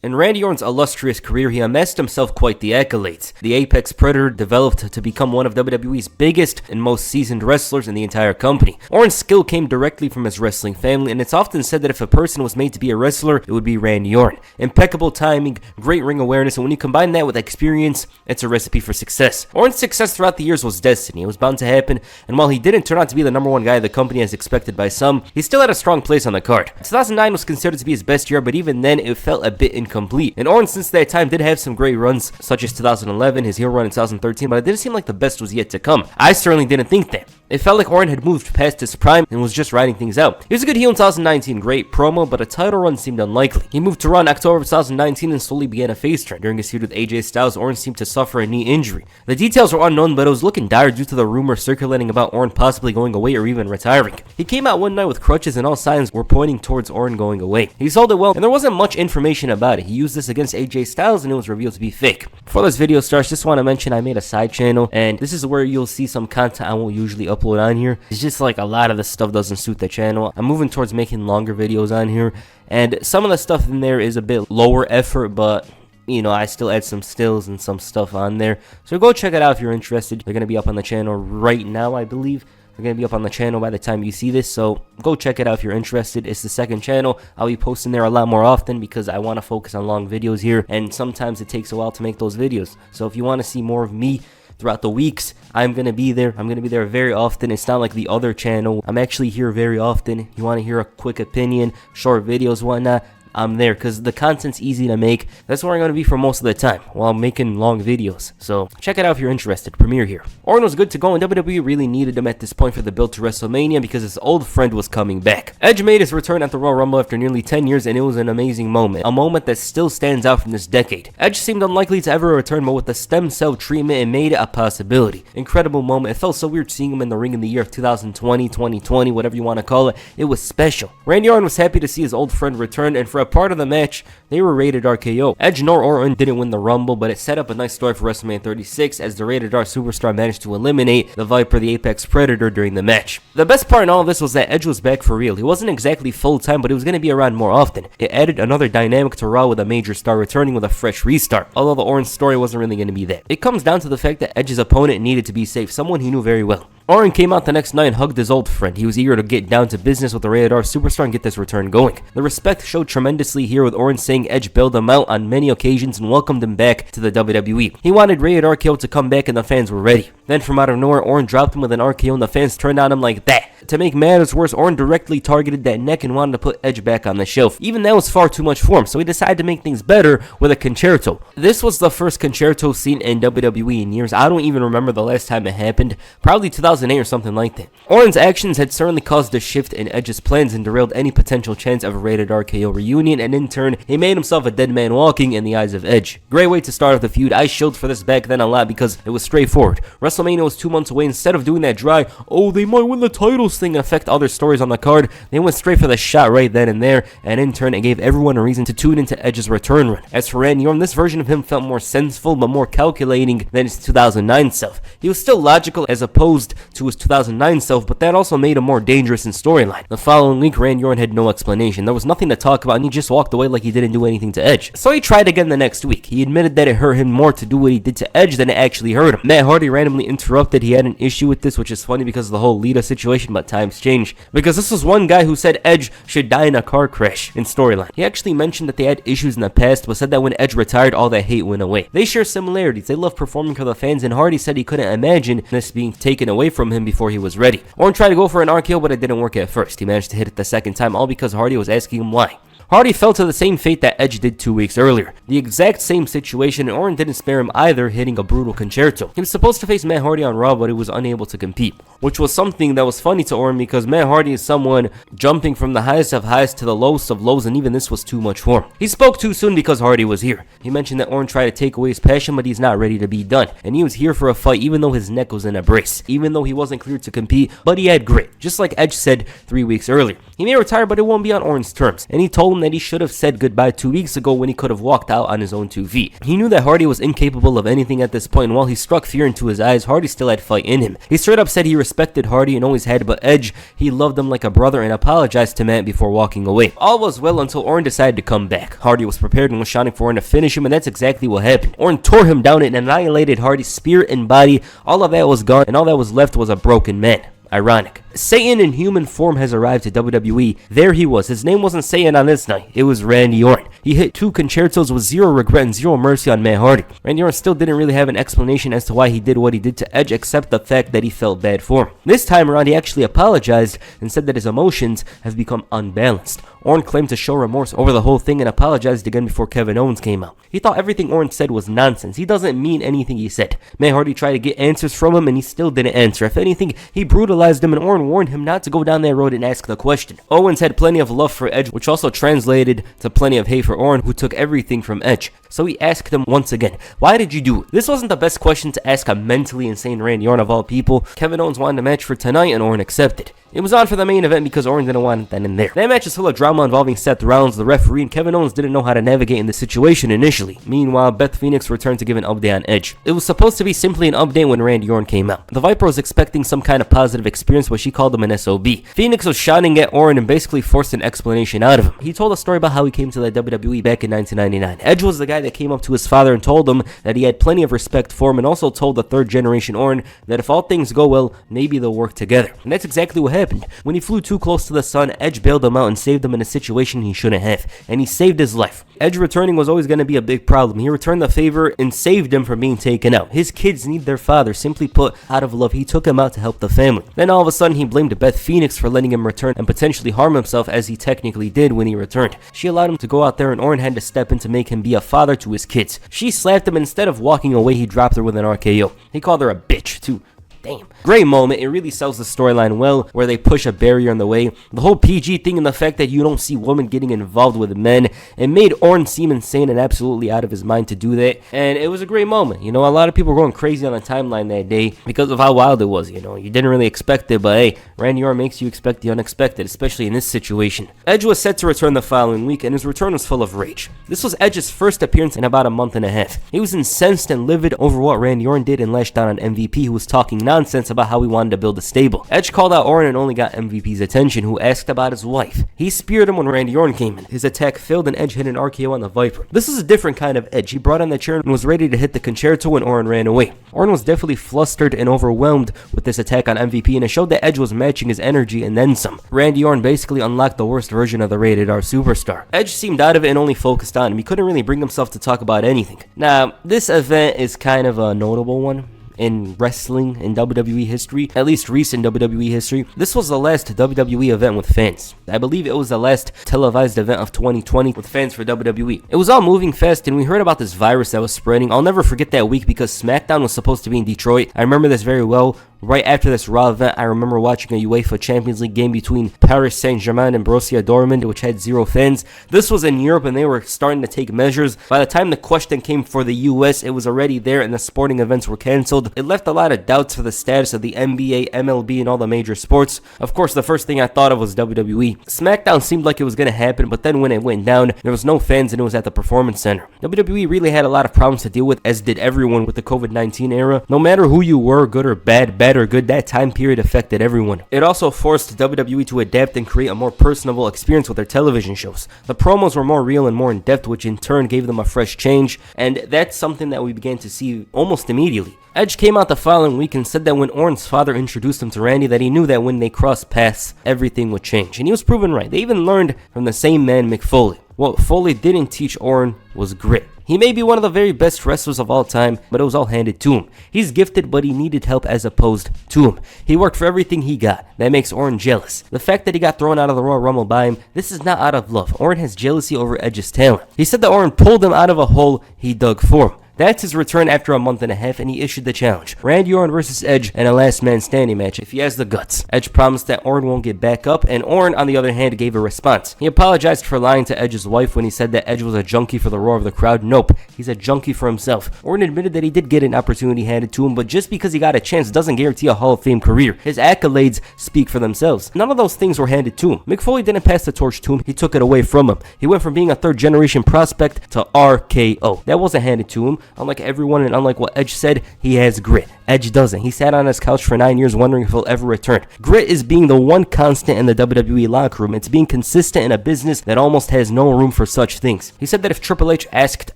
In Randy Orton's illustrious career, he amassed himself quite the accolades. The Apex Predator developed to become one of WWE's biggest and most seasoned wrestlers in the entire company. Orton's skill came directly from his wrestling family, and it's often said that if a person was made to be a wrestler, it would be Randy Orton. Impeccable timing, great ring awareness, and when you combine that with experience, it's a recipe for success. Orton's success throughout the years was destiny. It was bound to happen, and while he didn't turn out to be the #1 guy of the company as expected by some, he still had a strong place on the card. 2009 was considered to be his best year, but even then, it felt a bit incomplete. And Orton since that time did have some great runs, such as 2011, his heel run in 2013, but it didn't seem like the best was yet to come. I certainly didn't think that. It felt like Orton had moved past his prime and was just riding things out. He was a good heel in 2019, great promo, but a title run seemed unlikely. He moved to Raw in October of 2019 and slowly began a face turn. During his feud with AJ Styles, Orton seemed to suffer a knee injury. The details were unknown, but it was looking dire due to the rumor circulating about Orton possibly going away or even retiring. He came out one night with crutches and all signs were pointing towards Orton going away. He sold it well, and there wasn't much information about it. He used this against AJ Styles and it was revealed to be fake. Before this video starts, just want to mention I made a side channel, and this is where you'll see some content I won't usually upload on here. It's just like a lot of the stuff doesn't suit the channel. I'm moving towards making longer videos on here, and some of the stuff in there is a bit lower effort, but you know, I still add some stills and some stuff on there. So go check it out if you're interested. They're going to be up on the channel right now, I believe. They're going to be up on the channel by the time you see this, so go check it out if you're interested. It's the second channel. I'll be posting there a lot more often because I want to focus on long videos here, and sometimes it takes a while to make those videos. So if you want to see more of me throughout the weeks, I'm going to be there. I'm going to be there very often. It's not like the other channel. I'm actually here very often. You want to hear a quick opinion, short videos, whatnot, I'm there because the content's easy to make. That's where I'm going to be for most of the time while I'm making long videos. So check it out if you're interested. Premiere here. Orton was good to go, and WWE really needed him at this point for the build to WrestleMania because his old friend was coming back. Edge made his return at the Royal Rumble after nearly 10 years, and it was an amazing moment. A moment that still stands out from this decade. Edge seemed unlikely to ever return, but with the stem cell treatment, it made it a possibility. Incredible moment. It felt so weird seeing him in the ring in the year of 2020, 2020, whatever you want to call it. It was special. Randy Orton was happy to see his old friend return, and for a part of the match, they were rated RKO. Edge nor Orton didn't win the Rumble, but it set up a nice story for WrestleMania 36 as the rated R superstar managed to eliminate the Viper, the Apex Predator, during the match. The best part in all of this was that Edge was back for real. He wasn't exactly full-time, but he was going to be around more often. It added another dynamic to Raw with a major star returning with a fresh restart, although the Orton story wasn't really going to be that. It comes down to the fact that Edge's opponent needed to be safe, someone he knew very well. Orton came out the next night and hugged his old friend. He was eager to get down to business with the rated R superstar and get this return going. The respect showed tremendously here with Orton saying Edge bailed him out on many occasions and welcomed him back to the WWE. He wanted rated RKO to come back and the fans were ready. Then from out of nowhere, Orton dropped him with an RKO and the fans turned on him like that. To make matters worse, Orton directly targeted that neck and wanted to put Edge back on the shelf. Even that was far too much for him, so he decided to make things better with a concerto. This was the first concerto seen in WWE in years. I don't even remember the last time it happened. Probably 2008 or something like that. Orton's actions had certainly caused a shift in Edge's plans and derailed any potential chance of a rated RKO reunion, and in turn, he made himself a dead man walking in the eyes of Edge. Great way to start off the feud. I shilled for this back then a lot because it was straightforward. WrestleMania was 2 months away. Instead of doing that dry, oh, they might win the titles thing and affect other stories on the card, they went straight for the shot right then and there, and in turn, it gave everyone a reason to tune into Edge's return run. As for Randy Orton, this version of him felt more senseful but more calculating than his 2009 self. He was still logical as opposed to his 2009 self, but that also made him more dangerous in storyline. The following week, Randy Orton had no explanation. There was nothing to talk about, and he just walked away like he didn't do anything to Edge. So he tried again the next week. He admitted that it hurt him more to do what he did to Edge than it actually hurt him. Matt Hardy randomly interrupted. He had an issue with this, which is funny because of the whole Lita situation, but times change. Because this was one guy who said Edge should die in a car crash in storyline. He actually mentioned that they had issues in the past, but said that when Edge retired, all that hate went away. They share similarities. They love performing for the fans, and Hardy said he couldn't imagine this being taken away from him before he was ready. Orton tried to go for an RKO, but it didn't work at first. He managed to hit it the second time, all because Hardy was asking him why. Hardy fell to the same fate that Edge did 2 weeks earlier. The exact same situation, and Orton didn't spare him either, hitting a brutal concerto. He was supposed to face Matt Hardy on Raw, but he was unable to compete, which was something that was funny to Orton because Matt Hardy is someone jumping from the highest of highs to the lowest of lows, and even this was too much for him. He spoke too soon because Hardy was here. He mentioned that Orton tried to take away his passion, but he's not ready to be done, and he was here for a fight even though his neck was in a brace, even though he wasn't cleared to compete, but he had grit, just like Edge said 3 weeks earlier. He may retire, but it won't be on Orton's terms, and he told him that he should have said goodbye 2 weeks ago when he could have walked out on his own 2 feet. He knew that Hardy was incapable of anything at this point, and while he struck fear into his eyes, Hardy still had fight in him. He straight up said he respected Hardy and always had, but Edge, he loved him like a brother and apologized to Matt before walking away. All was well until Orton decided to come back. Hardy was prepared and was shouting for Orton to finish him, and that's exactly what happened. Orton tore him down and annihilated Hardy's spirit and body. All of that was gone, and all that was left was a broken man. Ironic. Satan in human form has arrived to WWE. There he was. His name wasn't Satan on this night. It was Randy Orton. He hit 2 concertos with zero regret and zero mercy on Matt Hardy. Randy Orton still didn't really have an explanation as to why he did what he did to Edge, except the fact that he felt bad for him. This time around, he actually apologized and said that his emotions have become unbalanced. Orton claimed to show remorse over the whole thing and apologized again before Kevin Owens came out. He thought everything Orton said was nonsense. He doesn't mean anything he said. Matt Hardy tried to get answers from him and he still didn't answer. If anything, he brutalized him, and Orton warned him not to go down that road and ask the question. Owens had plenty of love for Edge, which also translated to plenty of hate for Orton, who took everything from Edge. So he asked him once again, why did you do it? This wasn't the best question to ask a mentally insane Randy Orton of all people. Kevin Owens wanted a match for tonight and Orton accepted. It was on for the main event because Orton didn't want that in there. That match is full of drama involving Seth Rollins, the referee, and Kevin Owens didn't know how to navigate in the situation initially. Meanwhile, Beth Phoenix returned to give an update on Edge. It was supposed to be simply an update when Randy Orton came out. The Viper was expecting some kind of positive experience, but she called him an SOB. Phoenix was shouting at Orton and basically forced an explanation out of him. He told a story about how he came to the WWE back in 1999. Edge was the guy that came up to his father and told him that he had plenty of respect for him, and also told the 3rd generation Orton that if all things go well, maybe they'll work together. And that's exactly what happened. When he flew too close to the sun, Edge bailed him out and saved him in a situation he shouldn't have, and he saved his life. Edge returning was always going to be a big problem. He returned the favor and saved him from being taken out. His kids need their father. Simply put, out of love, he took him out to help the family. Then all of a sudden, he blamed Beth Phoenix for letting him return and potentially harm himself, as he technically did when he returned. She allowed him to go out there, and Orton had to step in to make him be a father to his kids. She slapped him, and instead of walking away, he dropped her with an RKO. He called her a bitch, too. Damn. Great moment. It really sells the storyline well, where they push a barrier in the way. The whole PG thing and the fact that you don't see women getting involved with men, it made Orton seem insane and absolutely out of his mind to do that. And it was a great moment. You know, a lot of people were going crazy on the timeline that day because of how wild it was. You know, you didn't really expect it, but hey, Randy Orton makes you expect the unexpected, especially in this situation. Edge was set to return the following week, and his return was full of rage. This was Edge's first appearance in about a month and a half. He was incensed and livid over what Randy Orton did and lashed out on MVP, who was talking nonsense about how he wanted to build a stable. Edge called out Orton and only got MVP's attention, who asked about his wife. He speared him when Randy Orton came in. His attack failed and Edge hit an RKO on the Viper. This is a different kind of Edge. He brought on the chair and was ready to hit the concerto when Orton ran away. Orton was definitely flustered and overwhelmed with this attack on MVP, and it showed that Edge was matching his energy and then some. Randy Orton basically unlocked the worst version of the rated R superstar. Edge seemed out of it and only focused on him. He couldn't really bring himself to talk about anything. Now, this event is kind of a notable one in wrestling in WWE history, at least recent WWE history. This was the last WWE event with fans. I believe it was the last televised event of 2020 with fans for WWE. It was all moving fast, and we heard about this virus that was spreading. I'll never forget that week because SmackDown was supposed to be in Detroit. I remember this very well. Right after this Raw event, I remember watching a UEFA Champions League game between Paris Saint-Germain and Borussia Dortmund, which had 0 fans. This was in Europe, and they were starting to take measures. By the time the question came for the US, it was already there, and the sporting events were canceled. It left a lot of doubts for the status of the NBA, MLB, and all the major sports. Of course, the first thing I thought of was WWE. SmackDown seemed like it was going to happen, but then when it went down, there was no fans, and it was at the Performance Center. WWE really had a lot of problems to deal with, as did everyone with the COVID-19 era. No matter who you were, good or bad or good, that time period affected everyone. It also forced WWE to adapt and create a more personable experience with their television shows. The promos were more real and more in depth, which in turn gave them a fresh change, and that's something that we began to see almost immediately. Edge came out the following week and said that when Orton's father introduced him to Randy, that he knew that when they crossed paths, everything would change. And he was proven right. They even learned from the same man, Mick Foley. What Foley didn't teach Orton was grit. He may be one of the very best wrestlers of all time, but it was all handed to him. He's gifted, but he needed help as opposed to him. He worked for everything he got. That makes Orton jealous. The fact that he got thrown out of the Royal Rumble by him, this is not out of love. Orton has jealousy over Edge's talent. He said that Orton pulled him out of a hole he dug for him. That's his return after a month and a half, and he issued the challenge. Randy Orton versus Edge in a last man standing match if he has the guts. Edge promised that Orton won't get back up, and Orton, on the other hand, gave a response. He apologized for lying to Edge's wife when he said that Edge was a junkie for the roar of the crowd. Nope, he's a junkie for himself. Orton admitted that he did get an opportunity handed to him, but just because he got a chance doesn't guarantee a Hall of Fame career. His accolades speak for themselves. None of those things were handed to him. Mick Foley didn't pass the torch to him, he took it away from him. He went from being a third generation prospect to RKO. That wasn't handed to him. Unlike everyone and unlike what Edge said, he has grit. Edge doesn't. He sat on his couch for 9 years wondering if he'll ever return. Grit is being the one constant in the WWE locker room. It's being consistent in a business that almost has no room for such things. He said that if Triple H asked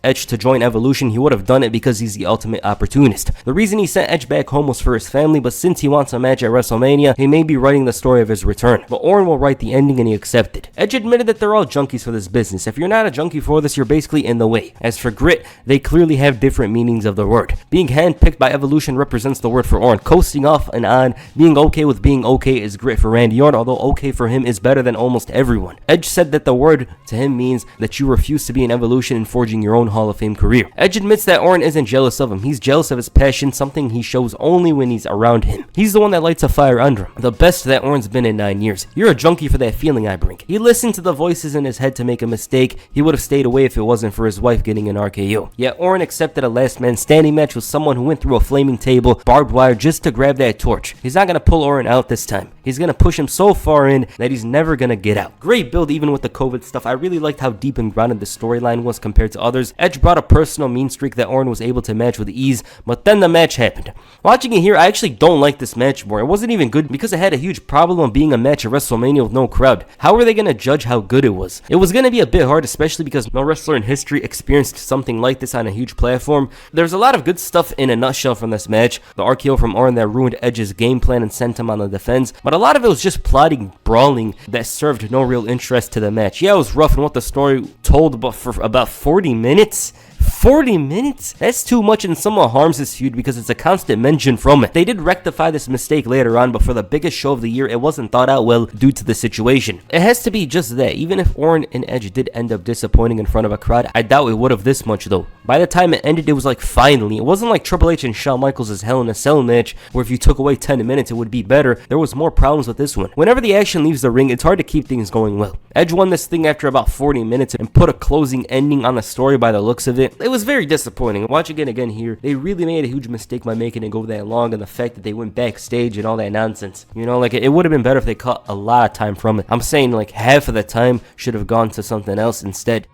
Edge to join Evolution, he would have done it because he's the ultimate opportunist. The reason he sent Edge back home was for his family, but since he wants a match at WrestleMania, he may be writing the story of his return. But Orton will write the ending, and he accepted. Edge admitted that they're all junkies for this business. If you're not a junkie for this, you're basically in the way. As for grit, they clearly have different meanings of the word. Being handpicked by Evolution represents the word for Orton. Coasting off and on, being okay with being okay is grit for Randy Orton, although okay for him is better than almost everyone. Edge said that the word to him means that you refuse to be in Evolution and forging your own Hall of Fame career. Edge admits that Orton isn't jealous of him. He's jealous of his passion, something he shows only when he's around him. He's the one that lights a fire under him. The best that Orton's been in 9 years. You're a junkie for that feeling I bring. He listened to the voices in his head to make a mistake. He would have stayed away if it wasn't for his wife getting an RKO. Yet Orton accepted a last man standing match with someone who went through a flaming table, barbed wire, just to grab that torch. He's not going to pull Orton out this time. He's going to push him so far in that he's never going to get out. Great build even with the COVID stuff. I really liked how deep and grounded the storyline was compared to others. Edge brought a personal mean streak that Orton was able to match with ease, but then the match happened. Watching it here, I actually don't like this match more. It wasn't even good because it had a huge problem of being a match at WrestleMania with no crowd. How are they going to judge how good it was? It was going to be a bit hard, especially because no wrestler in history experienced something like this on a huge platform. There's a lot of good stuff in a nutshell from this match. The RKO from Orton that ruined Edge's game plan and sent him on the defense, but a lot of it was just plotting, brawling that served no real interest to the match. Yeah, it was rough and what the story told, but for about 40 minutes? 40 minutes? That's too much and somewhat harms this feud because it's a constant mention from it. They did rectify this mistake later on, but for the biggest show of the year, it wasn't thought out well due to the situation. It has to be just that. Even if Orton and Edge did end up disappointing in front of a crowd, I doubt it would have this much though. By the time it ended, it was like finally. It wasn't like Triple H and Shawn Michaels' Hell in a Cell match, where if you took away 10 minutes, it would be better. There was more problems with this one. Whenever the action leaves the ring, it's hard to keep things going well. Edge won this thing after about 40 minutes and put a closing ending on the story by the looks of it. It was very disappointing. Watching it again here, they really made a huge mistake by making it go that long, and the fact that they went backstage and all that nonsense. You know, like it would have been better if they cut a lot of time from it. I'm saying like half of the time should have gone to something else instead.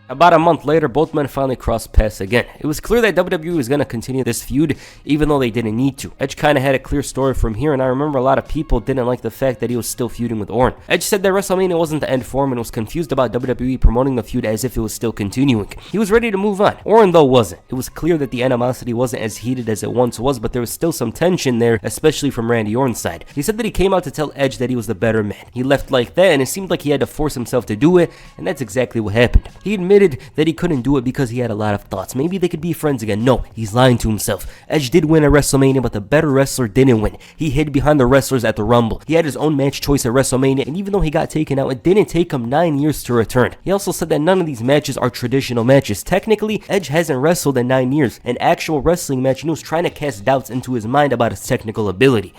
About a month later, both men finally crossed paths again. It was clear that WWE was going to continue this feud, even though they didn't need to. Edge kind of had a clear story from here, and I remember a lot of people didn't like the fact that he was still feuding with Orton. Edge said that WrestleMania wasn't the end for him and was confused about WWE promoting the feud as if it was still continuing. He was ready to move on. Orton, though, wasn't. It was clear that the animosity wasn't as heated as it once was, but there was still some tension there, especially from Randy Orton's side. He said that he came out to tell Edge that he was the better man. He left like that, and it seemed like he had to force himself to do it, and that's exactly what happened. He admitted that he couldn't do it because he had a lot of thoughts. Maybe they could be friends again. No, he's lying to himself. Edge did win at WrestleMania, but the better wrestler didn't win. He hid behind the wrestlers at the Rumble. He had his own match choice at WrestleMania, and even though he got taken out, it didn't take him 9 years to return. He also said that none of these matches are traditional matches. Technically, Edge hasn't wrestled in 9 years. An actual wrestling match, and he was trying to cast doubts into his mind about his technical ability.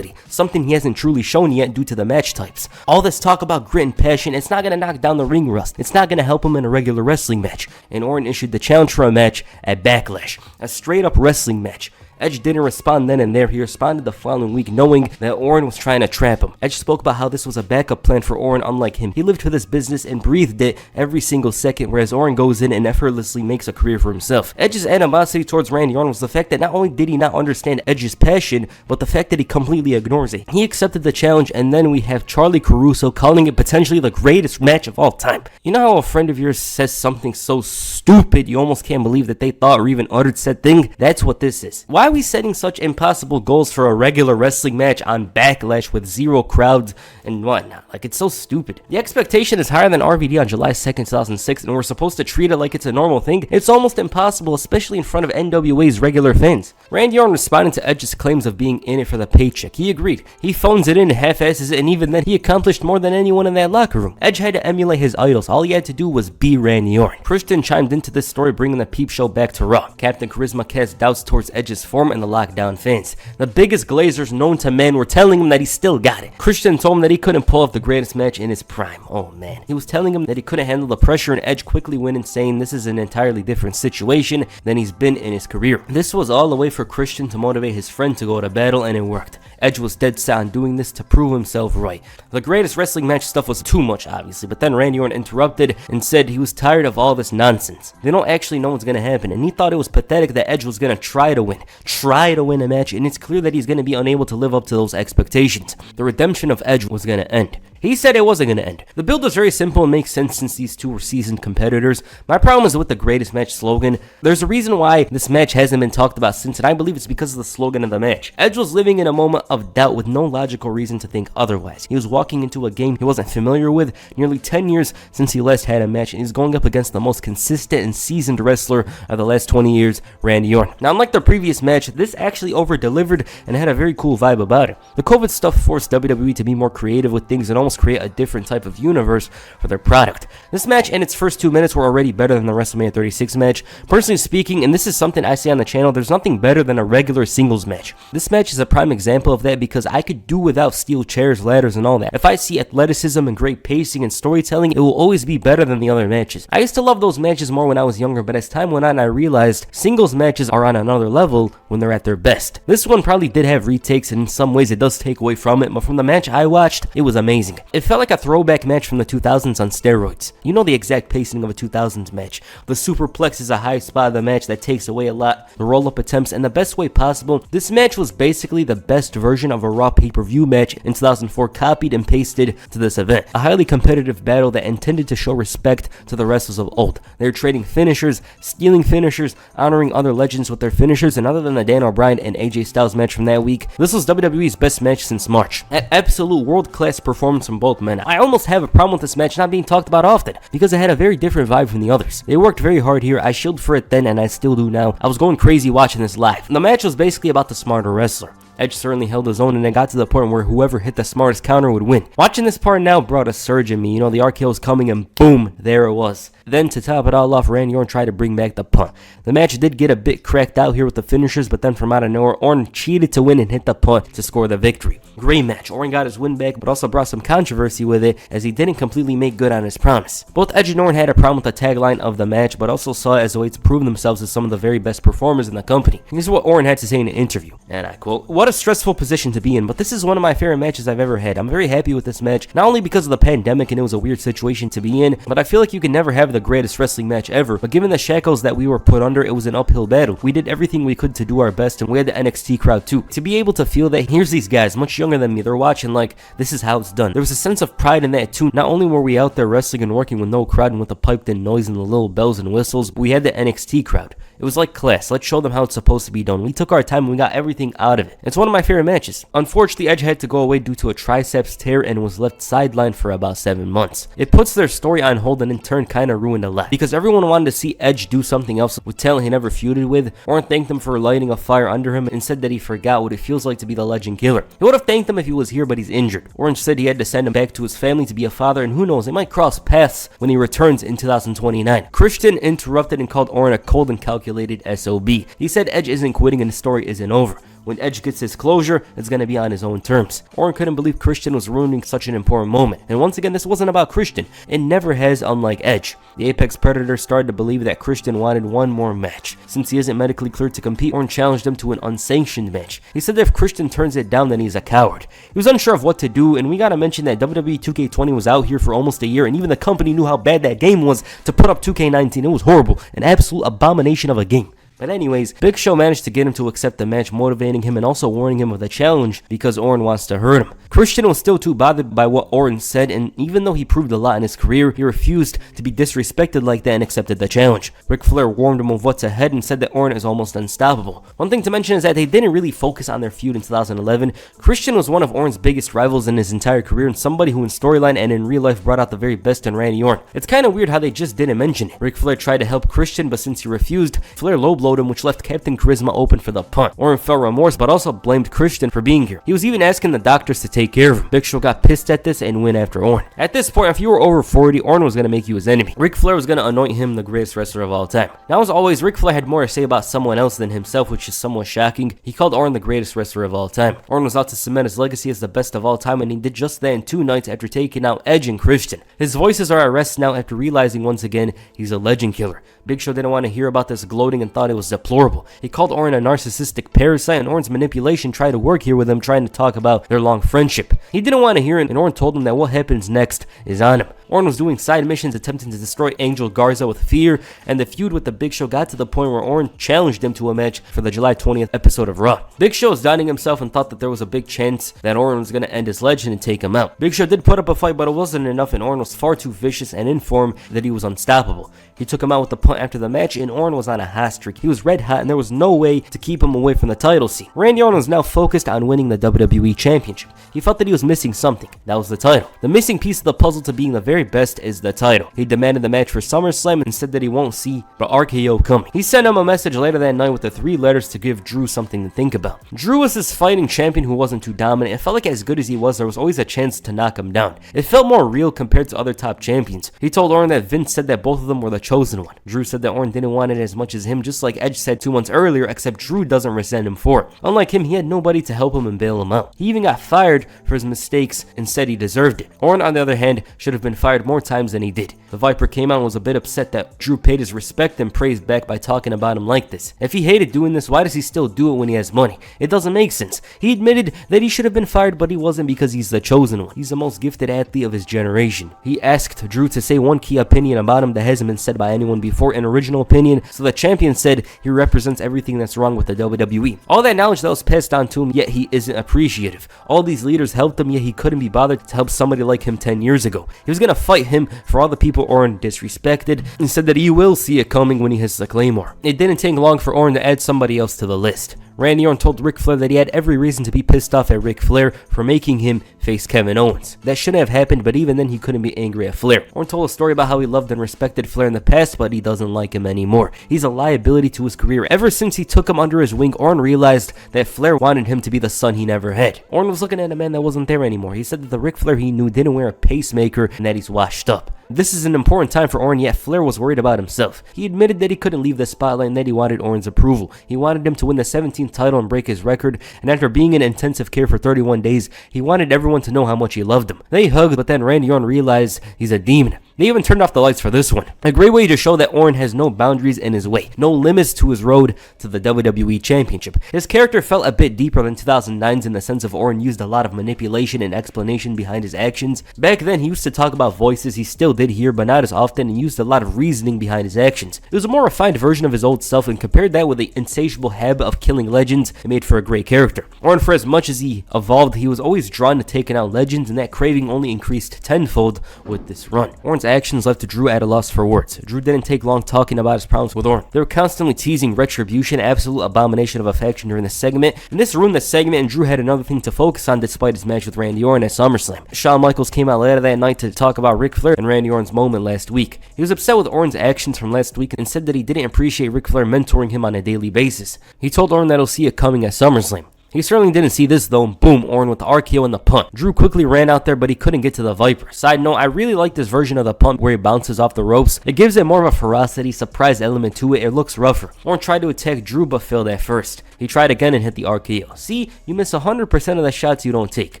Something he hasn't truly shown yet due to the match types. All this talk about grit and passion, it's not going to knock down the ring rust. It's not going to help him in a regular wrestling match. And Orton issued the challenge for a match at Backlash. A straight up wrestling match. Edge didn't respond then and there. He responded the following week knowing that Orton was trying to trap him. Edge spoke about how this was a backup plan for Orton unlike him. He lived for this business and breathed it every single second, whereas Orton goes in and effortlessly makes a career for himself. Edge's animosity towards Randy Orton was the fact that not only did he not understand Edge's passion, but the fact that he completely ignores it. He accepted the challenge, and then we have Charlie Caruso calling it potentially the greatest match of all time. You know how a friend of yours says something so stupid you almost can't believe that they thought or even uttered said thing? That's what this is. Why are we setting such impossible goals for a regular wrestling match on Backlash with zero crowds and whatnot? Like, it's so stupid. The expectation is higher than RVD on July 2nd, 2006, and we're supposed to treat it like it's a normal thing. It's almost impossible, especially in front of NWA's regular fans. Randy Orton responded to Edge's claims of being in it for the paycheck. He agreed. He phones it in, half-asses it, and even then, he accomplished more than anyone in that locker room. Edge had to emulate his idols. All he had to do was be Randy Orton. Christian chimed into this story, bringing the Peep Show back to Raw. Captain Charisma cast doubts towards Edge's form and the lockdown fans. The biggest glazers known to man were telling him that he still got it. Christian told him that he couldn't pull off the greatest match in his prime. Oh man. He was telling him that he couldn't handle the pressure, and Edge quickly went in saying this is an entirely different situation than he's been in his career. This was all a way for Christian to motivate his friend to go to battle, and it worked. Edge was dead set on doing this to prove himself right. The greatest wrestling match stuff was too much, obviously, but then Randy Orton interrupted and said he was tired of all this nonsense. They don't actually know what's going to happen, and he thought it was pathetic that Edge was going to try to win a match, and it's clear that he's going to be unable to live up to those expectations. The redemption of Edge was going to end. He said it wasn't going to end. The build was very simple and makes sense since these two were seasoned competitors. My problem is with the greatest match slogan. There's a reason why this match hasn't been talked about since, and I believe it's because of the slogan of the match. Edge was living in a moment of doubt with no logical reason to think otherwise. He was walking into a game he wasn't familiar with, nearly 10 years since he last had a match, and he's going up against the most consistent and seasoned wrestler of the last 20 years, Randy Orton. Now, unlike the previous match, this actually over-delivered and had a very cool vibe about it. The COVID stuff forced WWE to be more creative with things and almost create a different type of universe for their product. This match and its first 2 minutes were already better than the WrestleMania 36 match. Personally speaking, and this is something I see on the channel, there's nothing better than a regular singles match. This match is a prime example of that because I could do without steel chairs, ladders, and all that. If I see athleticism and great pacing and storytelling, it will always be better than the other matches. I used to love those matches more when I was younger, but as time went on, I realized singles matches are on another level when they're at their best. This one probably did have retakes, and in some ways it does take away from it, but from the match I watched, it was amazing. It felt like a throwback match from the 2000s on steroids. You know the exact pacing of a 2000s match. The superplex is a high spot of the match that takes away a lot, the roll-up attempts, and the best way possible. This match was basically the best version of a Raw pay-per-view match in 2004, copied and pasted to this event. A highly competitive battle that intended to show respect to the wrestlers of old. They were trading finishers, stealing finishers, honoring other legends with their finishers, and other than the Dan O'Brien and AJ Styles match from that week, this was WWE's best match since March. An absolute world-class performance from both men. I almost have a problem with this match not being talked about often, because it had a very different vibe from the others. They worked very hard here. I shielded for it then, and I still do now. I was going crazy watching this live. The match was basically about the smarter wrestler. Edge certainly held his own, and it got to the point where whoever hit the smartest counter would win. Watching this part now brought a surge in me. You know, the RKO was coming, and boom, there it was. Then, to top it all off, Randy Orton tried to bring back the punt. The match did get a bit cracked out here with the finishers, but then from out of nowhere, Orton cheated to win and hit the punt to score the victory. Great match. Orton got his win back, but also brought some controversy with it, as he didn't completely make good on his promise. Both Edge and Orton had a problem with the tagline of the match, but also saw it as a way to prove themselves as some of the very best performers in the company. This is what Orton had to say in an interview, and I quote, "What a stressful position to be in, but this is one of my favorite matches I've ever had. I'm very happy with this match, not only because of the pandemic and it was a weird situation to be in, but I feel like you can never have the greatest wrestling match ever, but given the shackles that we were put under, it was an uphill battle. We did everything we could to do our best, and we had the NXT crowd too. To be able to feel that here's these guys much younger than me, they're watching like, this is how it's done. There was a sense of pride in that too. Not only were we out there wrestling and working with no crowd and with the piped in noise and the little bells and whistles, but we had the NXT crowd. It was like class. Let's show them how it's supposed to be done. We took our time and we got everything out of it. It's one of my favorite matches. Unfortunately, Edge had to go away due to a triceps tear and was left sidelined for about 7 months. It puts their story on hold and in turn kind of ruined a lot, because everyone wanted to see Edge do something else with talent he never feuded with. Orton thanked them for lighting a fire under him and said that he forgot what it feels like to be the legend killer. He would have thanked them if he was here, but he's injured. Orton said he had to send him back to his family to be a father, and who knows, they might cross paths when he returns in 2029. Christian interrupted and called Orton a cold and calculated SOB. He said Edge isn't quitting and the story isn't over. When Edge gets his closure, it's going to be on his own terms. Orton couldn't believe Christian was ruining such an important moment. And once again, this wasn't about Christian. It never has, unlike Edge. The Apex Predator started to believe that Christian wanted one more match. Since he isn't medically cleared to compete, Orton challenged him to an unsanctioned match. He said that if Christian turns it down, then he's a coward. He was unsure of what to do, and we gotta mention that WWE 2K20 was out here for almost a year, and even the company knew how bad that game was to put up 2K19. It was horrible. An absolute abomination of a game. But anyways, Big Show managed to get him to accept the match, motivating him and also warning him of the challenge because Orton wants to hurt him. Christian was still too bothered by what Orton said, and even though he proved a lot in his career, he refused to be disrespected like that and accepted the challenge. Ric Flair warned him of what's ahead and said that Orton is almost unstoppable. One thing to mention is that they didn't really focus on their feud in 2011. Christian was one of Orton's biggest rivals in his entire career and somebody who in storyline and in real life brought out the very best in Randy Orton. It's kind of weird how they just didn't mention it. Ric Flair tried to help Christian, but since he refused, Flair low-blowed him, which left Captain Charisma open for the punt. Orton felt remorse, but also blamed Christian for being here. He was even asking the doctors to take care of him. Big Show got pissed at this and went after Orton. At this point, if you were over 40, Orton was going to make you his enemy. Ric Flair was going to anoint him the greatest wrestler of all time. Now, as always, Ric Flair had more to say about someone else than himself, which is somewhat shocking. He called Orton the greatest wrestler of all time. Orton was out to cement his legacy as the best of all time, and he did just that in 2 nights after taking out Edge and Christian. His voices are at rest now after realizing once again he's a legend killer. Big Show didn't want to hear about this gloating and thought it was deplorable. He called Orton a narcissistic parasite, and Orton's manipulation tried to work here with him, trying to talk about their long friendship. He didn't want to hear it, and Orton told him that what happens next is on him. Orton was doing side missions attempting to destroy Angel Garza with fear, and the feud with the Big Show got to the point where Orton challenged him to a match for the July 20th episode of Raw. Big Show was doubting himself and thought that there was a big chance that Orton was going to end his legend and take him out. Big Show did put up a fight, but it wasn't enough, and Orton was far too vicious and in form that he was unstoppable. He took him out with a punt after the match, and Orton was on a hot streak. He was red hot, and there was no way to keep him away from the title scene. Randy Orton was now focused on winning the WWE Championship. He felt that he was missing something. That was the title. The missing piece of the puzzle to being the very best is the title. He demanded the match for Summerslam and said that he won't see the RKO coming. He sent him a message later that night with the 3 letters to give Drew something to think about. Drew was this fighting champion who wasn't too dominant. It felt like as good as he was, there was always a chance to knock him down. It felt more real compared to other top champions. He told Orton that Vince said that both of them were the chosen one. Drew said that Orton didn't want it as much as him, just like Edge said 2 months earlier, except Drew doesn't resent him for it. Unlike him, he had nobody to help him and bail him out. He even got fired for his mistakes and said he deserved it. Orton, on the other hand, should have been fired more times than he did. The Viper came out and was a bit upset that Drew paid his respect and praise back by talking about him like this. If he hated doing this, why does he still do it when he has money? It doesn't make sense. He admitted that he should have been fired, but he wasn't because he's the chosen one. He's the most gifted athlete of his generation. He asked Drew to say one key opinion about him that hasn't been said by anyone before, an original opinion, so the champion said he represents everything that's wrong with the WWE. All that knowledge that was passed on to him, yet he isn't appreciative. All these leaders helped him, yet he couldn't be bothered to help somebody like him 10 years ago. He was gonna fight him for all the people Orton disrespected, and said that he will see it coming when he hits the Claymore. It didn't take long for Orton to add somebody else to the list. Randy Orton told Ric Flair that he had every reason to be pissed off at Ric Flair for making him face Kevin Owens. That shouldn't have happened, but even then he couldn't be angry at Flair. Orton told a story about how he loved and respected Flair in the past, but he doesn't like him anymore. He's a liability to his career. Ever since he took him under his wing, Orton realized that Flair wanted him to be the son he never had. Orton was looking at a man that wasn't there anymore. He said that the Ric Flair he knew didn't wear a pacemaker and that he's washed up. This is an important time for Orton, yet Flair was worried about himself. He admitted that he couldn't leave the spotlight and that he wanted Orton's approval. He wanted him to win the 17th title and break his record, and after being in intensive care for 31 days, he wanted everyone to know how much he loved him. They hugged, but then Randy Orton realized he's a demon. They even turned off the lights for this one. A great way to show that Orton has no boundaries in his way, no limits to his road to the WWE Championship. His character felt a bit deeper than 2009's in the sense of Orton used a lot of manipulation and explanation behind his actions. Back then, he used to talk about voices, he still did here, but not as often, and used a lot of reasoning behind his actions. It was a more refined version of his old self, and compared that with the insatiable habit of killing legends, it made for a great character. Orton, for as much as he evolved, he was always drawn to taking out legends, and that craving only increased tenfold with this run. Orton's actions left Drew at a loss for words. Drew didn't take long talking about his problems with Orton. They were constantly teasing Retribution, absolute abomination of a faction during the segment, and this ruined the segment, and Drew had another thing to focus on despite his match with Randy Orton at SummerSlam. Shawn Michaels came out later that night to talk about Ric Flair and Randy Orton's moment last week. He was upset with Orton's actions from last week and said that he didn't appreciate Ric Flair mentoring him on a daily basis. He told Orton that he'll see it coming at SummerSlam. He certainly didn't see this though, and boom, Orton with the RKO and the punt. Drew quickly ran out there, but he couldn't get to the Viper. Side note, I really like this version of the punt where he bounces off the ropes. It gives it more of a ferocity, surprise element to it. It looks rougher. Orton tried to attack Drew, but failed at first. He tried again and hit the RKO. See, you miss 100% of the shots you don't take.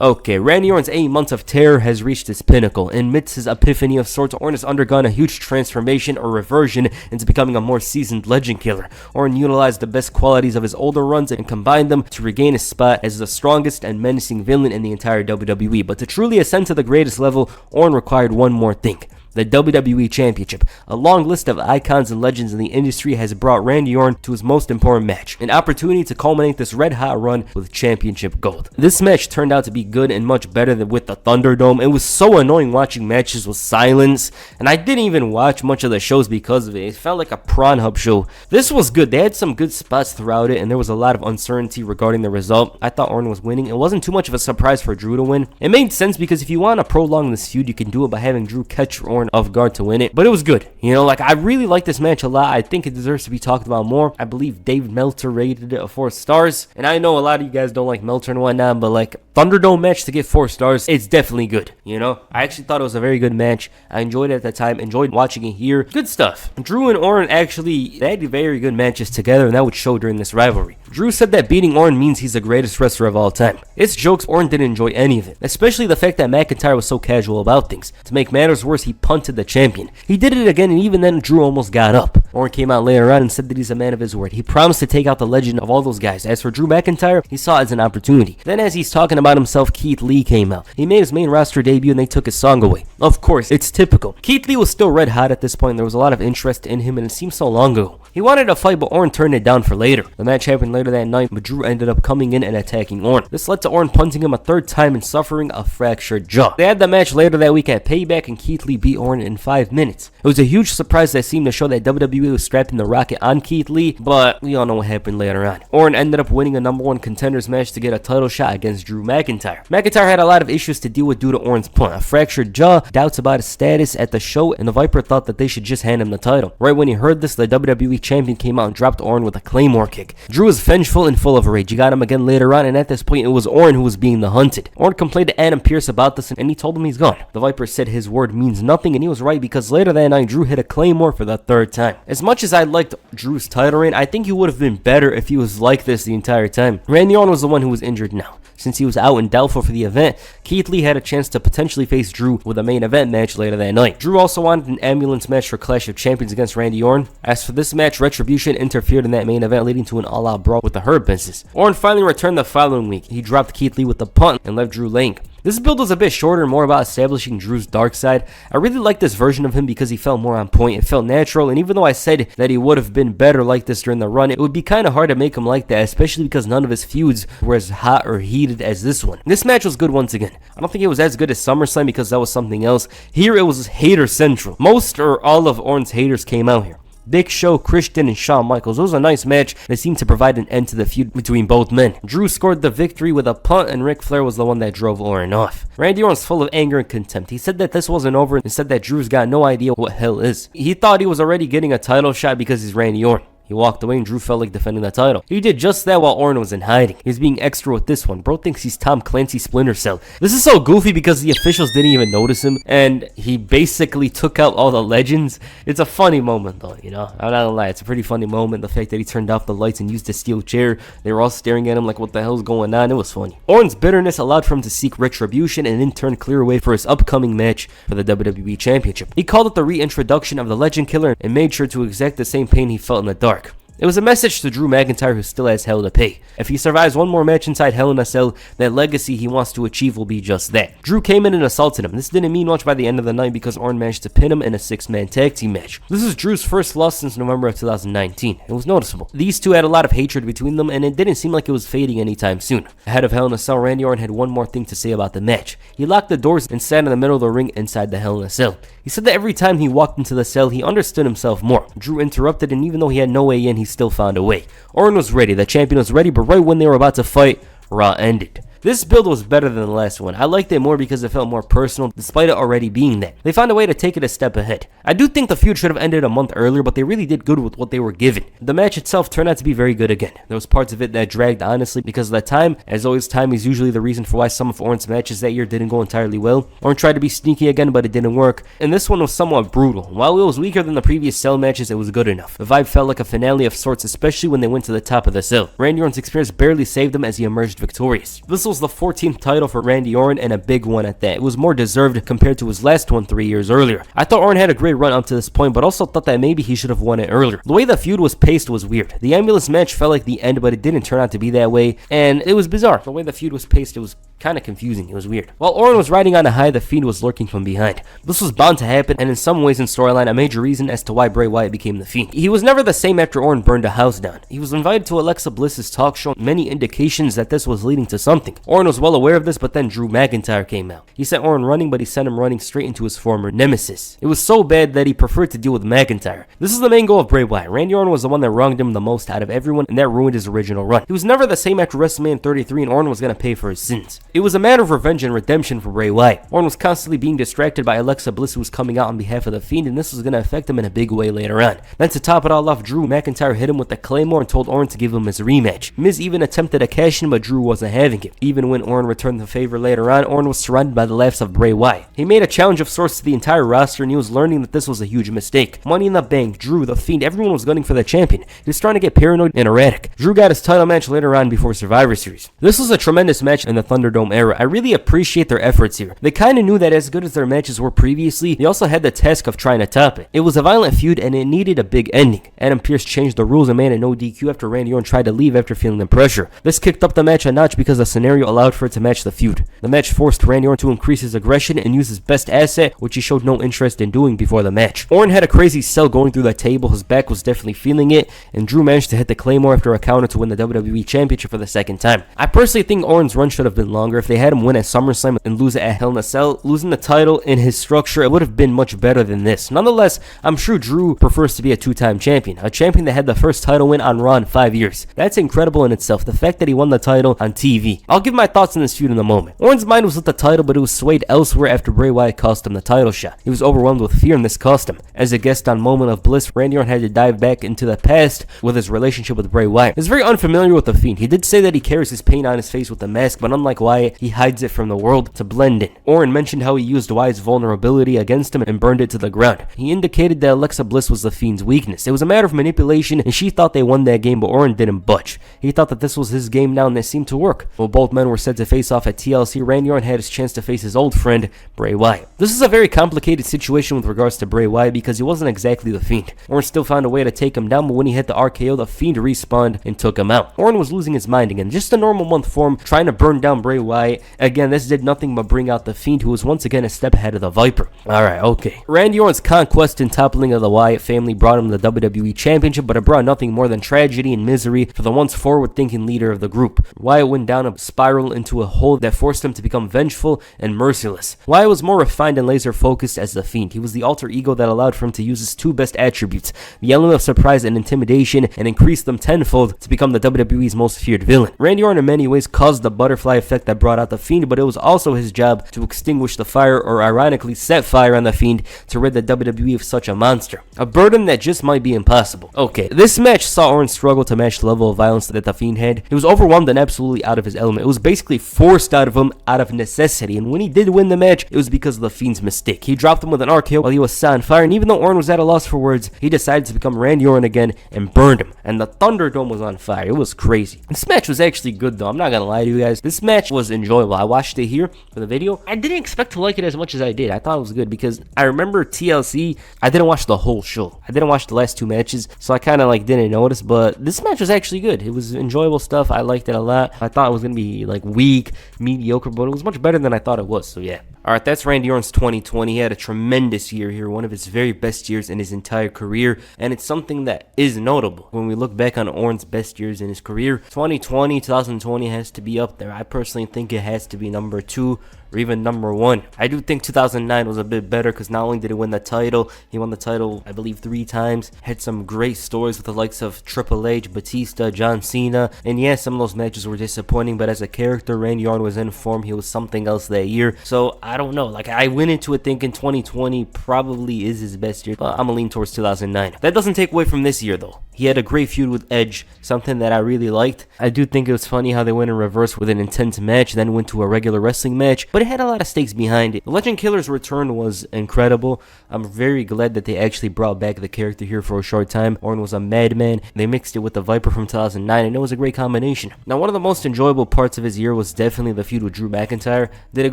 Okay, Randy Orton's 8 months of terror has reached its pinnacle. Amidst his epiphany of sorts, Orton has undergone a huge transformation or reversion into becoming a more seasoned legend killer. Orton utilized the best qualities of his older runs and combined them to regain his spot as the strongest and menacing villain in the entire WWE. But to truly ascend to the greatest level, Orton required one more thing: the WWE Championship. A long list of icons and legends in the industry has brought Randy Orton to his most important match, an opportunity to culminate this red-hot run with championship gold. This match turned out to be good and much better than with the Thunderdome. It was so annoying watching matches with silence, and I didn't even watch much of the shows because of it. It felt like a Prawn Hub show. This was good. They had some good spots throughout it, and there was a lot of uncertainty regarding the result. I thought Orton was winning. It wasn't too much of a surprise for Drew to win. It made sense because if you want to prolong this feud, you can do it by having Drew catch Orton off guard to win it. But it was good. You know, like, I really like this match a lot. I think it deserves to be talked about more. I believe Dave Meltzer rated it 4 stars. And I know a lot of you guys don't like Meltzer and whatnot, but like, Thunderdome match to get 4 stars, it's definitely good. You know, I actually thought it was a very good match. I enjoyed it at the time, enjoyed watching it here. Good stuff. Drew and Orton actually, they had very good matches together, and that would show during this rivalry. Drew said that beating Orton means he's the greatest wrestler of all time. It's jokes, Orton didn't enjoy any of it, especially the fact that McIntyre was so casual about things. To make matters worse, he punted the champion. He did it again, and even then, Drew almost got up. Orton came out later on and said that he's a man of his word. He promised to take out the legend of all those guys. As for Drew McIntyre, he saw it as an opportunity. Then as he's talking about himself, Keith Lee came out. He made his main roster debut and they took his song away. Of course, it's typical. Keith Lee was still red hot at this point. There was a lot of interest in him and it seemed so long ago. He wanted a fight, but Orton turned it down for later. The match happened later that night, but Drew ended up coming in and attacking Orton. This led to Orton punting him a 3rd time and suffering a fractured jaw. They had the match later that week at Payback and Keith Lee beat Orton in 5 minutes. It was a huge surprise that seemed to show that WWE was strapping the rocket on Keith Lee, but we all know what happened later on. Orton ended up winning a #1 contenders match to get a title shot against Drew McIntyre. McIntyre had a lot of issues to deal with due to Orton's punt, a fractured jaw, doubts about his status at the show, and the Viper thought that they should just hand him the title. Right when he heard this, the WWE champion came out and dropped Orton with a Claymore kick. Drew was vengeful and full of rage. He got him again later on, and at this point it was Orton who was being the hunted. Orton complained to Adam Pearce about this, and he told him he's gone. The Viper said his word means nothing, and he was right because later that night Drew hit a Claymore for the 3rd time. As much as I liked Drew's title reign, I think he would have been better if he was like this the entire time. Randy Orton was the one who was injured now. Since he was out and doubtful for the event, Keith Lee had a chance to potentially face Drew with a main event match later that night. Drew also wanted an ambulance match for Clash of Champions against Randy Orton. As for this match, Retribution interfered in that main event, leading to an all-out brawl with the Hurt Business. Orton finally returned the following week. He dropped Keith Lee with the punt and left Drew laying. This build was a bit shorter and more about establishing Drew's dark side. I really liked this version of him because he felt more on point. It felt natural, and even though I said that he would have been better like this during the run, it would be kind of hard to make him like that, especially because none of his feuds were as hot or heated as this one. This match was good once again. I don't think it was as good as SummerSlam because that was something else. Here it was hater central. Most or all of Orton's haters came out here. Big Show, Christian, and Shawn Michaels. It was a nice match that seemed to provide an end to the feud between both men. Drew scored the victory with a punt, and Ric Flair was the one that drove Orton off. Randy Orton's full of anger and contempt. He said that this wasn't over and said that Drew's got no idea what hell is. He thought he was already getting a title shot because he's Randy Orton. He walked away and Drew felt like defending the title. He did just that while Orton was in hiding. He's being extra with this one. Bro thinks he's Tom Clancy Splinter Cell. This is so goofy because the officials didn't even notice him and he basically took out all the legends. It's a funny moment though, you know? I'm not gonna lie, it's a pretty funny moment. The fact that he turned off the lights and used a steel chair. They were all staring at him like what the hell's going on. It was funny. Orton's bitterness allowed for him to seek retribution and in turn clear a way for his upcoming match for the WWE Championship. He called it the reintroduction of the Legend Killer and made sure to exact the same pain he felt in the dark. It was a message to Drew McIntyre who still has hell to pay. If he survives one more match inside Hell in a Cell, that legacy he wants to achieve will be just that. Drew came in and assaulted him. This didn't mean much by the end of the night because Orton managed to pin him in a 6-man tag team match. This is Drew's first loss since November of 2019. It was noticeable. These two had a lot of hatred between them and it didn't seem like it was fading anytime soon. Ahead of Hell in a Cell, Randy Orton had one more thing to say about the match. He locked the doors and sat in the middle of the ring inside the Hell in a Cell. He said that every time he walked into the cell, he understood himself more. Drew interrupted and even though he had no way in, he still found a way. Orton was ready, the champion was ready, but right when they were about to fight, Raw ended. This build was better than the last one. I liked it more because it felt more personal, despite it already being that. They found a way to take it a step ahead. I do think the feud should have ended a month earlier, but they really did good with what they were given. The match itself turned out to be very good again. There was parts of it that dragged, honestly, because of the time. As always, time is usually the reason for why some of Orton's matches that year didn't go entirely well. Orton tried to be sneaky again, but it didn't work. And this one was somewhat brutal. While it was weaker than the previous cell matches, it was good enough. The vibe felt like a finale of sorts, especially when they went to the top of the cell. Randy Orton's experience barely saved him as he emerged victorious. This will was the 14th title for Randy Orton, and a big one at that. It was more deserved compared to his last one 3 years earlier. I thought Orton had a great run up to this point, but also thought that maybe he should have won it earlier. The way the feud was paced was weird. The ambulance match felt like the end, but it didn't turn out to be that way, and it was bizarre. The way the feud was paced, it was kind of confusing. It was weird. While Orton was riding on a high, the Fiend was lurking from behind. This was bound to happen, and in some ways in storyline, a major reason as to why Bray Wyatt became the Fiend. He was never the same after Orton burned a house down. He was invited to Alexa Bliss's talk show, many indications that this was leading to something. Orton was well aware of this, but then Drew McIntyre came out. He sent Orton running, but he sent him running straight into his former nemesis. It was so bad that he preferred to deal with McIntyre. This is the main goal of Bray Wyatt. Randy Orton was the one that wronged him the most out of everyone, and that ruined his original run. He was never the same after WrestleMania 33, and Orton was going to pay for his sins. It was a matter of revenge and redemption for Bray Wyatt. Orton was constantly being distracted by Alexa Bliss, who was coming out on behalf of the Fiend, and this was going to affect him in a big way later on. Then to top it all off, Drew McIntyre hit him with the Claymore and told Orton to give him his rematch. Miz even attempted a cash in, but Drew wasn't having it. Even when Orton returned the favor later on, Orton was surrounded by the laughs of Bray Wyatt. He made a challenge of sorts to the entire roster, and he was learning that this was a huge mistake. Money in the Bank, Drew, the Fiend, everyone was gunning for the champion. He was trying to get paranoid and erratic. Drew got his title match later on before Survivor Series. This was a tremendous match in the Thunderdome era. I really appreciate their efforts here. They kind of knew that as good as their matches were previously, they also had the task of trying to top it. It was a violent feud, and it needed a big ending. Adam Pearce changed the rules and made a no DQ after Randy Orton tried to leave after feeling the pressure. This kicked up the match a notch because the scenario allowed for it to match the feud. The match forced Randy Orton to increase his aggression and use his best asset, which he showed no interest in doing before the match. Orton had a crazy sell going through the table, his back was definitely feeling it, and Drew managed to hit the Claymore after a counter to win the WWE Championship for the second time. I personally think Orton's run should have been longer. If they had him win at Summerslam and lose it at Hell in a Cell, losing the title in his structure, it would have been much better than this. Nonetheless, I'm sure Drew prefers to be a two-time champion, a champion that had the first title win on Raw in 5 years. That's incredible in itself, the fact that he won the title on TV. I'll give my thoughts on this feud in a moment. Orton's mind was with the title, but it was swayed elsewhere after Bray Wyatt cost him the title shot. He was overwhelmed with fear, and this cost him. As a guest on Moment of Bliss, Randy Orton had to dive back into the past with his relationship with Bray Wyatt. He's very unfamiliar with the Fiend. He did say that he carries his pain on his face with the mask, but unlike Wyatt, he hides it from the world to blend in. Orton mentioned how he used Wyatt's vulnerability against him and burned it to the ground. He indicated that Alexa Bliss was the Fiend's weakness. It was a matter of manipulation, and she thought they won that game, but Orton didn't budge. He thought that this was his game now, and it seemed to work. While both men were set to face off at TLC, Randy Orton had his chance to face his old friend, Bray Wyatt. This is a very complicated situation with regards to Bray Wyatt because he wasn't exactly the Fiend. Orton still found a way to take him down, but when he hit the RKO, the Fiend respawned and took him out. Orton was losing his mind again, just a normal month form, trying to burn down Bray Wyatt. Again, this did nothing but bring out the Fiend, who was once again a step ahead of the Viper. Alright, okay. Randy Orton's conquest and toppling of the Wyatt family brought him the WWE Championship, but it brought nothing more than tragedy and misery for the once forward-thinking leader of the group. Wyatt went down a spiral into a hole that forced him to become vengeful and merciless. Wyatt was more refined and laser-focused as the Fiend. He was the alter ego that allowed for him to use his two best attributes, the element of surprise and intimidation, and increase them tenfold to become the WWE's most feared villain. Randy Orton in many ways caused the butterfly effect that brought out the Fiend, but it was also his job to extinguish the fire, or ironically set fire on the Fiend to rid the WWE of such a monster. A burden that just might be impossible. Okay, this match saw Orton struggle to match the level of violence that the Fiend had. He was overwhelmed and absolutely out of his element. It was basically forced out of him out of necessity, and when he did win the match, it was because of the Fiend's mistake. He dropped him with an RKO while he was set on fire, and even though Orton was at a loss for words, he decided to become Randy Orton again and burned him, and the Thunderdome was on fire. It was crazy. This match was actually good though, I'm not gonna lie to you guys. This match was enjoyable. I watched it here for the video. I didn't expect to like it as much as I did. I thought it was good because I remember TLC, I didn't watch the whole show. I didn't watch the last two matches, so I kind of like didn't notice, but this match was actually good. It was enjoyable stuff. I liked it a lot. I thought it was gonna be like weak, mediocre, but it was much better than I thought it was, so yeah. Alright, that's Randy Orton's 2020. He had a tremendous year here, one of his very best years in his entire career, and it's something that is notable. When we look back on Orton's best years in his career, 2020 has to be up there. I personally think it has to be number 2 or even number 1. I do think 2009 was a bit better because not only did he win the title, he won the title, I believe, 3 times. Had some great stories with the likes of Triple H, Batista, John Cena, and yeah, some of those matches were disappointing, but as a character, Randy Orton was in form. He was something else that year, so I don't know. Like, I went into it thinking 2020 probably is his best year, but I'm gonna lean towards 2009. That doesn't take away from this year, though. He had a great feud with Edge, something that I really liked. I do think it was funny how they went in reverse with an intense match, then went to a regular wrestling match, but it had a lot of stakes behind it. The Legend Killer's return was incredible. I'm very glad that they actually brought back the character here for a short time. Orton was a madman. They mixed it with the Viper from 2009, and it was a great combination. Now, one of the most enjoyable parts of his year was definitely the feud with Drew McIntyre. Did it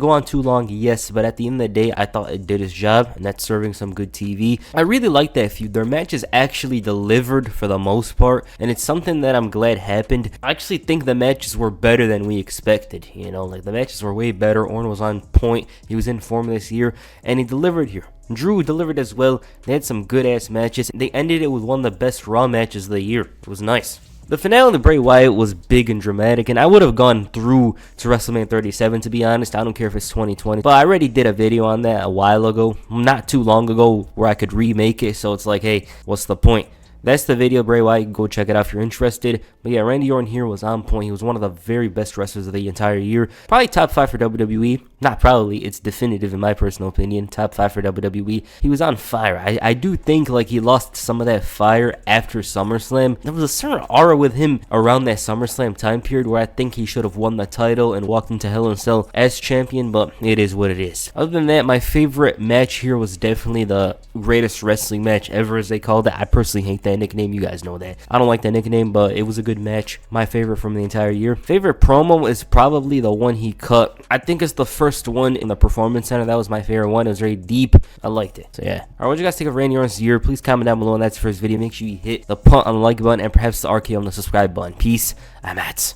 go on too long? Yes, but at the end of the day, I thought it did its job, and that's serving some good TV. I really liked that feud. Their matches actually delivered for the most part, and it's something that I'm glad happened. I actually think the matches were better than we expected. You know, like the matches were way better. Orton was on point. He was in form this year, and he delivered here. Drew delivered as well. They had some good ass matches. They ended it with one of the best Raw matches of the year. It was nice. The finale of Bray Wyatt was big and dramatic, and I would have gone through to WrestleMania 37 to be honest. I don't care if it's 2020, but I already did a video on that a while ago, not too long ago, where I could remake it. So it's like, hey, what's the point? That's the video, Bray Wyatt. Go check it out if you're interested. But yeah, Randy Orton here was on point. He was one of the very best wrestlers of the entire year. Probably top 5 for WWE. Not probably, it's definitive in my personal opinion. Top 5 for WWE. He was on fire. I do think like he lost some of that fire after SummerSlam. There was a certain aura with him around that SummerSlam time period where I think he should have won the title and walked into Hell in a Cell as champion, but it is what it is. Other than that, my favorite match here was definitely the greatest wrestling match ever, as they called it. I personally hate that nickname. You guys know that. I don't like that nickname, but it was a good match. My favorite from the entire year. Favorite promo is probably the one he cut. I think it's the first one in the Performance Center. That was my favorite one. It was very deep. I liked it. So yeah. Alright, what you guys think of Randy Orton's year? Please comment down below, and that's the first video. Make sure you hit the punt on the like button and perhaps the RKO on the subscribe button. Peace. I'm out.